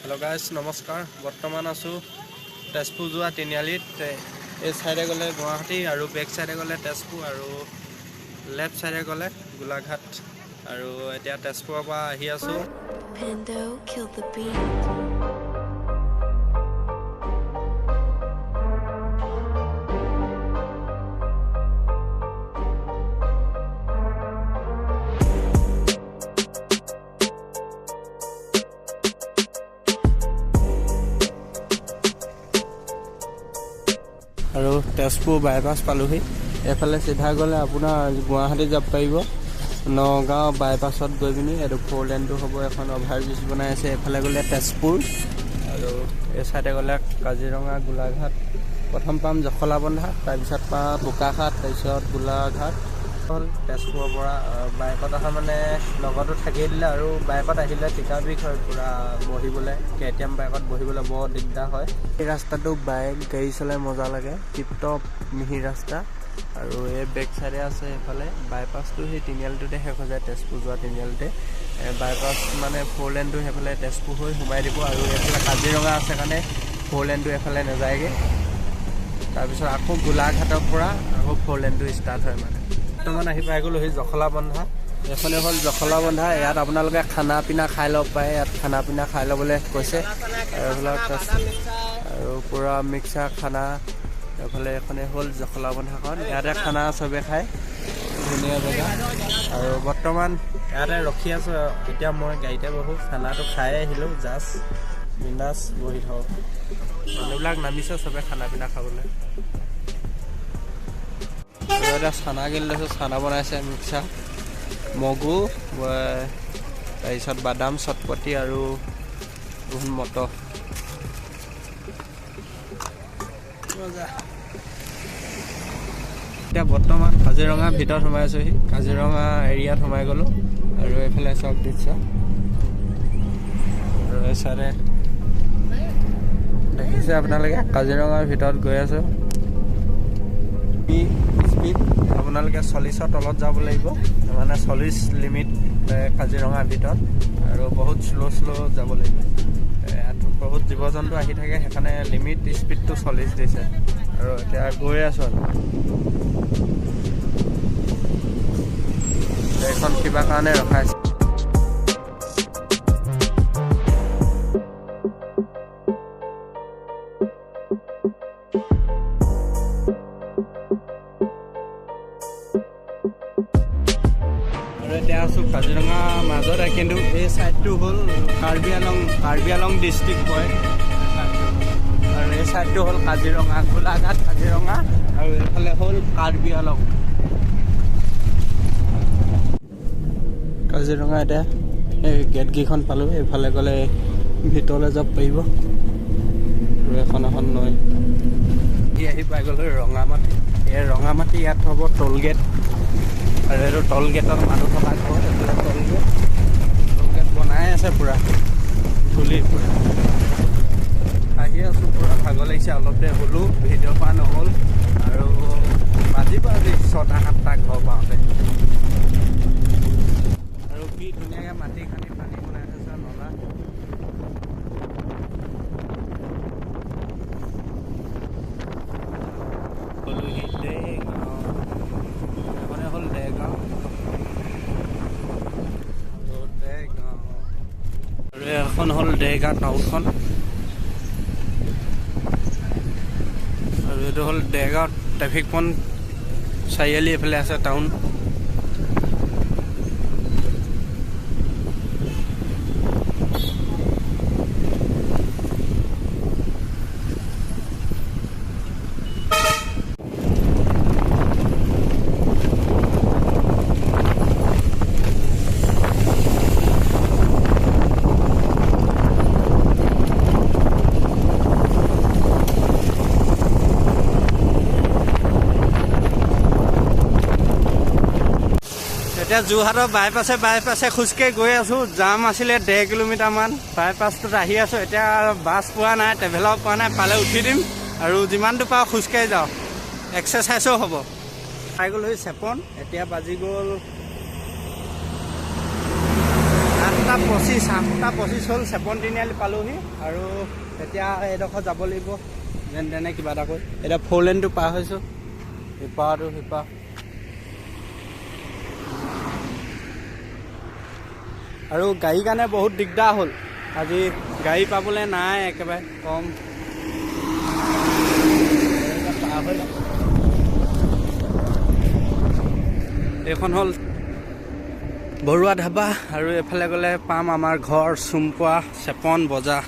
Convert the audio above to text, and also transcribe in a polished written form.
Hello guys नमस्कार बर्तमान आसो तेजपुर जोआ तिनिआलित ए साइडे गले गुवाहाटी और बेक साइडे गले तेजपुर और लेफ्ट साइडे गले गोलाघाट और एतिया तेजपुर पा आहि आसो और तेजपुर बाईपास पालुही एफाले सीधा गले अपना गुवाहाटी जाब पारिब नगाँव बाईपासत गई पिनी एटु 4 लेन तो हम एन ओभारब्रिज बनाई आछे एफाले गले तेजपुर और ए साइडे गले काजिरंगा गोलाघाट प्रथम पाम जखलाबंधा तारपिছত पाम बोकाघाट तारपिছত गोलाघाट हल तेजपुर बाइकत अहा माने लगतो थाकिए दिले और बाइकत आहिले टिका बिक है पूरा बहिबले केटीएम बाइकत बहिबले बहुत दिगदार है रास्ता तो बाइक गाड़ी चलाई मजा लगे टिपटप मिहि रास्ता और ये बेक साइडे आछे एफाले बाईपास तो हे तिनिआलिते शेष हो जाए तेजपुर जोआ तिनिआलिते बाईपास माने 4 लेन तो हेफाले तेजपुर हो हुमाई दिब और एफाले काजिरंगा आछे काने 4 लेन तो एफाले नजायगे तारपिছত आको गोलाघाटर পৰা आको 4 लेन तो स्टार्ट হয় माने बर्तमान आहि पाइ गलो जखलाबंधा एखने हल जखलाबंधा यात आपनालोके खाना पिना खाइ लब पाए यात खाना पिना खाइ लबले কৈছে और पूरा मिक्सा खाना एफाले एखने हल जखलाबंधाखन याते खाना सबे खाय धुनिया जगह और बर्तमान याते रखी आছো এতিয়া মই গাড়ীতে বহু খানাটো খাই আহিলো জাস্ট বিন্দাস বহি থাও মানুহবিলাক নামিছে सबे खाना पिना खाबले खाना किन खाना बनाइছে मिक्सा मगु तारपिছত बादाम चटपटी और बहुत मटर बर्तमान काजिरंगा भीतर सोमाई आछोहि काजिरंगा एरियात सोमाई गलो और एफाले सब दृश्य और एसारे देखिसे आपनालोके काजिरंगा भीतर गई आछो स्पीड आपनालोके 40 तलत যাব লাগিব মানে 40 लिमिट काजिरंगा भीतर और बहुत स्लो যাব লাগিব बहुत जीव जंतु आहि থাকে সেখানে लिमिट स्पीड तो 40 দিছে और এতিয়া গৈ আছো এখন কিবা কাৰণে ৰখাইছে काजिरंगा मजर किन्तु ये साइड तो हल कार्बी आलং डिस्ट्रिक्ट पड़े और ये साइड तो हल काजिरंगा गोलाघाट काजिरंगा और ये हल कार्बी आलং काजिरंगा एटा गेट केखन पालो एफाले गले भितरले যাব পাৰিব और এখন নৈ आहि पाइ गलो रंगामाटी ए रंगामाटी यात हब टोल गेट और ये टोल गेटर मानु थका टोल गेट बनाई आछे पूरा खुली पूरा आहि आसो पूरा भाग लागिছে अलप दे हलो भिडिओ पा নহল और बाजी 6-7टा घर पाते और कि धुनिया माटी खानी पानी बनाई आछे नला हलो हिते এখন হল দেগা টাউনখন और ये हल देगा ट्रैफिक पॉइंट चारिआली एफाले আছে टाउन जोरहाटर बाईपासे खुजके गई आसो जाम आছিলে 1.5 किलोमीटर मान बाईपास तो आहि आसो एटा बास पोৱা নাই ट्रेभेलर पोৱা নাই पाले उठी दिम और जिमान तो पाओ खुजके जाओ एक्सारसाइजो हब पाइ गलो सेपन एटा बाजी गल 8টা 8:25 হ'ল, চেপন তিনিআলি পালোহি আৰু এতিয়া এইডোখৰ যাব লাগিব যেন তেনে কিবা এটা কৰি। এতিয়া 4 লেনটো পাৰ হৈছোঁ, সিপাৰটো সিপাৰ। আৰু গাড়ীৰ কাৰণে বহুত দিগদাৰ হ'ল আজি, গাড়ী পাবলৈ নাই একেবাৰে কম। এইখন হ'ল বৰুৱা ধাবা আৰু এইফালে গ'লে পাম আমাৰ ঘৰ চুমপোৱা চেপন বজাৰ।